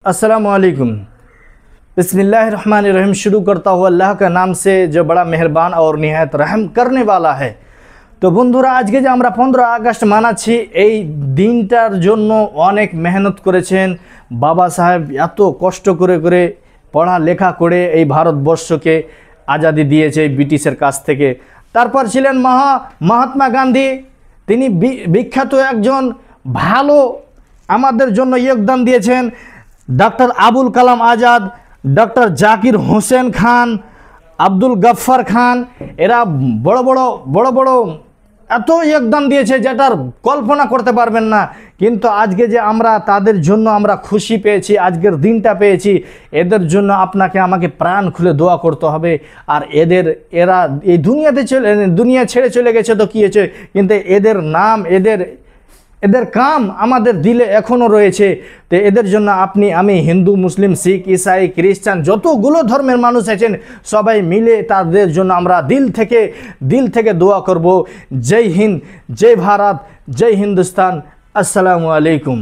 अस्सलामुअलैकुम। बिस्मिल्लाहिर्रहमानिर्रहीम। शुरू करता हूँ अल्लाह का नाम से जो बड़ा मेहरबान और निहायत रहम करने वाला है। तो बंधुरा आज के जो আমরা 15 আগস্ট মানাচ্ছি এই দিনটার জন্য অনেক মেহনত করেছেন বাবা সাহেব, এত কষ্ট করে করে পড়ালেখা করে এই ভারতবর্ষকে আজাদি দিয়েছে ব্রিটিশের কাছ থেকে। তারপর ছিলেন মহাত্মা গান্ধী, তিনি বিখ্যাত একজন ভালো আমাদের জন্য योगदान দিয়েছেন। डॉक्टर আবুল কালাম আজাদ, डॉक्टर জাকির হোসেন খান, আব্দুল গফফার খান, এরা বড় বড় বড় এত योगदान দিয়েছে যেটার কল্পনা করতে পারবেন না। কিন্তু আজকে যে আমরা তাদের জন্য আমরা খুশি পেয়েছি, আজকের দিনটা পেয়েছি, এদের জন্য আপনাকে আমাকে প্রাণ খুলে দোয়া করতে হবে। আর এরা এই দুনিয়া ছেড়ে চলে গেছে তো কী হয়েছে, কিন্তু এদের নাম এদের কাম আমাদের দিলে এখনও রয়েছে। তো এদের জন্য আমি হিন্দু, মুসলিম, শিখ, ইসাই, খ্রিস্টান যতগুলো ধর্মের মানুষ আছেন সবাই মিলে তাদের জন্য আমরা দিল থেকে দোয়া করব। জয় হিন্দ, জয় ভারত, জয় হিন্দুস্তান। আসসালামু আলাইকুম।